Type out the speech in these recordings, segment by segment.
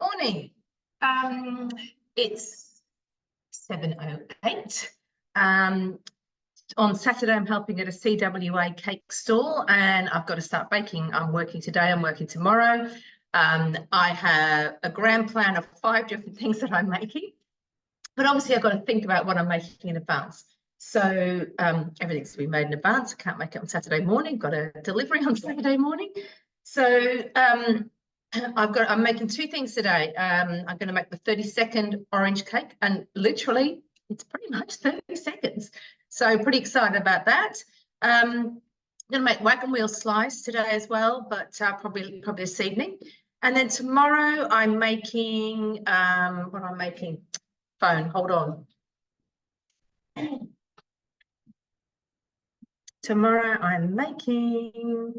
Morning. It's 7:08. On Saturday, I'm helping at a CWA cake stall, and I've got to start baking. I'm working today, I'm working tomorrow. I have a grand plan of 5 different things that I'm making, but obviously I've got to think about what I'm making in advance. So everything's to be made in advance. I can't make it on Saturday morning. Got a delivery on Saturday morning. So I'm making 2 things today. I'm going to make the 30-second orange cake, and literally it's pretty much 30 seconds. So pretty excited about that. I'm going to make wagon wheel slice today as well, but probably this evening. And then tomorrow I'm making what I'm making. Phone, hold on. Tomorrow I'm making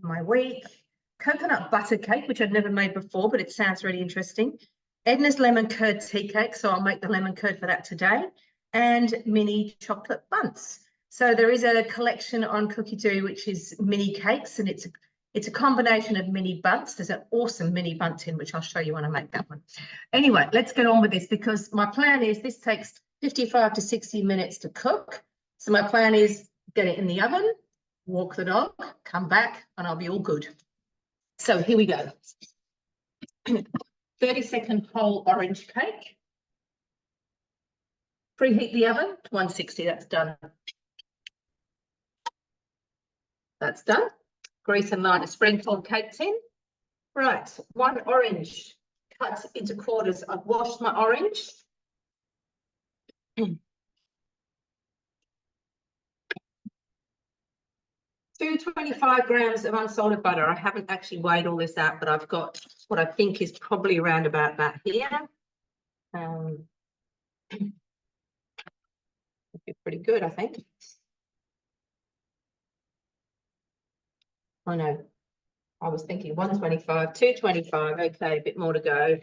my week coconut butter cake, which I've never made before, but it sounds really interesting. Edna's lemon curd tea cake, so I'll make the lemon curd for that today, and mini chocolate buns. So there is a collection on Cookie-Doo, which is mini cakes, and it's a combination of mini buns. There's an awesome mini bun tin, which I'll show you when I make that one. Anyway, let's get on with this, because my plan is this takes 55 to 60 minutes to cook. So my plan is get it in the oven, walk the dog, come back, and I'll be all good. So here we go. 30-second whole orange cake. Preheat the oven to 160, that's done. That's done. Grease and line a spring-form cake tin. Right, 1 orange cut into quarters. I've washed my orange. 225 grams of unsalted butter. I haven't actually weighed all this out, but I've got what I think is probably around about that here. Pretty good, I think. I know. I was thinking 125, 225. Okay, a bit more to go.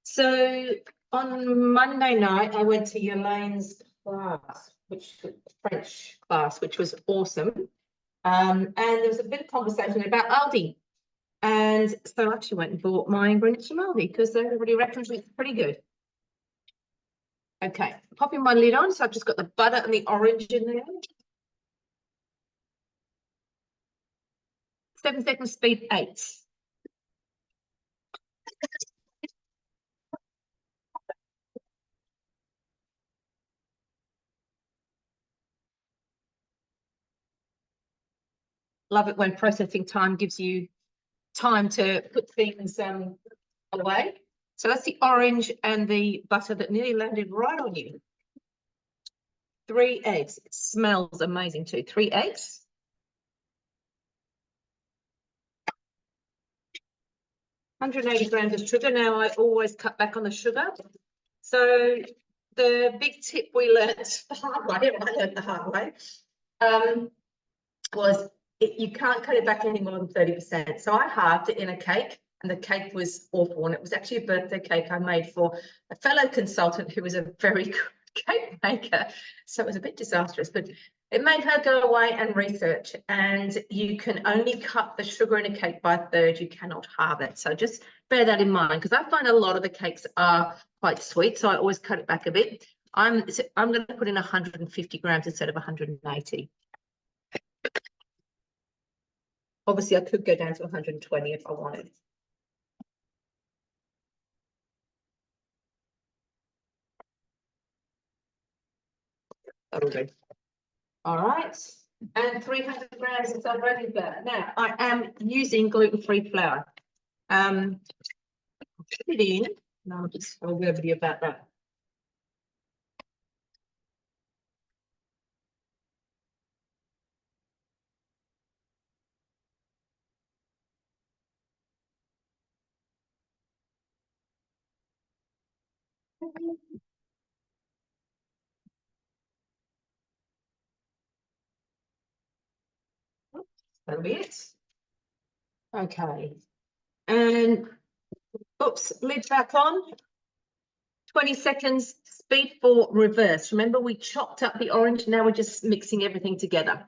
So on Monday night, I went to Elaine's class, French class, which was awesome. And there was a bit of conversation about Aldi. And so I actually went and bought my ingredients from Aldi because everybody reckons it's pretty good. Okay, popping my lid on. So I've just got the butter and the orange in there. 7-second speed 8. Love it when processing time gives you time to put things away. So that's the orange and the butter that nearly landed right on you. 3 eggs. It smells amazing too. 3 eggs. $180 grams of sugar. Now I always cut back on the sugar. So the big tip we learnt the hard way, I learned the hard way, was you can't cut it back any more than 30%. So I halved it in a cake, and the cake was awful. And it was actually a birthday cake I made for a fellow consultant who was a very good cake maker. So it was a bit disastrous, but it made her go away and research. And you can only cut the sugar in a cake by 1/3. You cannot halve it. So just bear that in mind, because I find a lot of the cakes are quite sweet. So I always cut it back a bit. I'm going to put in 150 grams instead of 180. Obviously, I could go down to 120 if I wanted. That'll do. All right. And 300 grams of celebrating flour. Now, I am using gluten-free flour. Put it in. And I'll just tell everybody about that. That'll be it. Okay. And oops, lid back on. 20 seconds, speed 4, reverse. Remember, we chopped up the orange. Now we're just mixing everything together.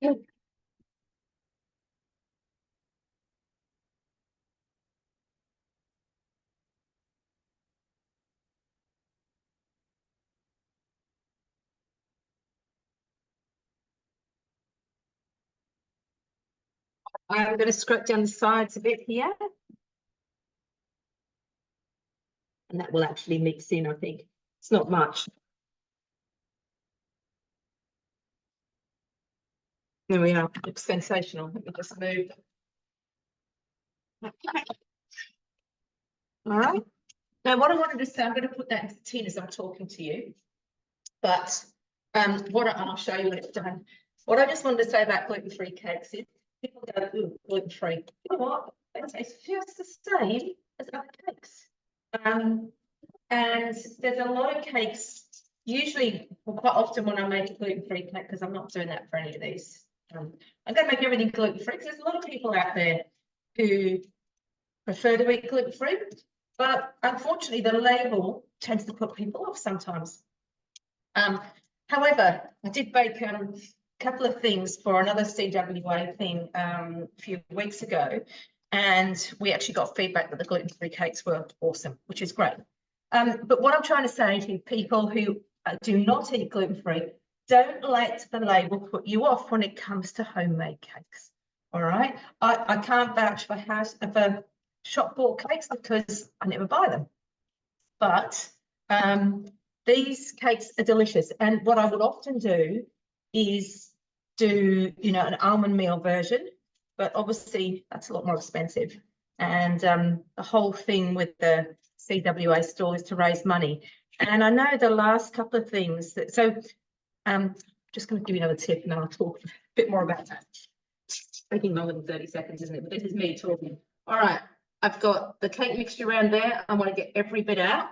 I'm going to scrub down the sides a bit here. And that will actually mix in, I think. It's not much. There we are. Looks sensational. Let me just move. Okay. All right. Now, what I wanted to say, I'm going to put that into the tin as I'm talking to you. But and I'll show you when it's done. What I just wanted to say about gluten-free cakes is people go, ooh, gluten-free. You know what? They taste just the same as other cakes. And there's a lot of cakes, usually, well, quite often when I make a gluten-free cake, because I'm not doing that for any of these. I'm going to make everything gluten-free because there's a lot of people out there who prefer to eat gluten-free, but unfortunately the label tends to put people off sometimes. However, I did bake a couple of things for another CWA thing a few weeks ago, and we actually got feedback that the gluten-free cakes were awesome, which is great. But what I'm trying to say to people who do not eat gluten-free, don't let the label put you off when it comes to homemade cakes. All right, I can't vouch for shop bought cakes because I never buy them, but these cakes are delicious. And what I would often do is do, you know, an almond meal version, but obviously that's a lot more expensive. And the whole thing with the CWA stall is to raise money. And I know the last couple of things that, so just going to give you another tip and I'll talk a bit more about that. It's taking longer than 30 seconds, isn't it? But this is me talking. All right, I've got the cake mixture around there. I want to get every bit out.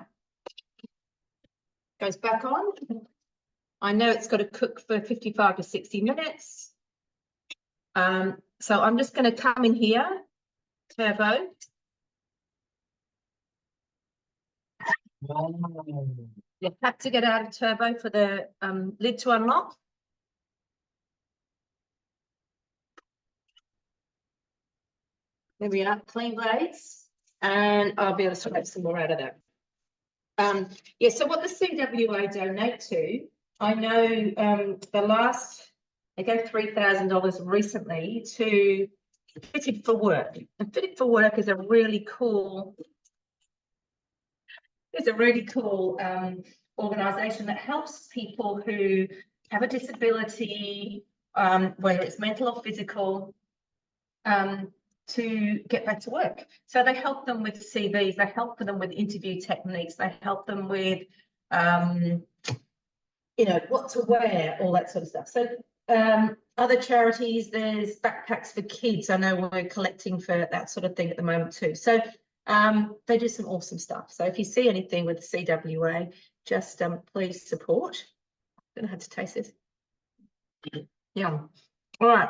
Goes back on. I know it's got to cook for 55 to 60 minutes. So I'm just going to come in here, turbo. You have to get out of turbo for the lid to unlock. There we are, clean blades, and I'll be able to scrape some more out of that. Yeah, so what the CWA donate to, I know the last, they gave $3,000 recently to Fitted for Work. And Fitted for Work is a really cool, organisation that helps people who have a disability, whether it's mental or physical, to get back to work. So they help them with CVs, they help them with interview techniques, they help them with, you know, what to wear, all that sort of stuff. So other charities, there's backpacks for kids. I know we're collecting for that sort of thing at the moment too. So they do some awesome stuff. So if you see anything with the CWA, just please support. I'm gonna have to taste this. Yeah. All right.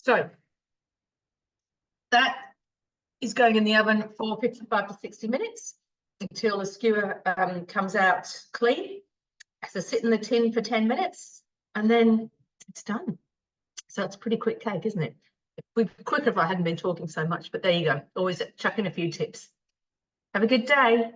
So that is going in the oven for 55 to 60 minutes until the skewer comes out clean. So sit in the tin for 10 minutes and then it's done. So it's a pretty quick cake, isn't it? It'd be quicker if I hadn't been talking so much, but there you go. Always chuck in a few tips. Have a good day.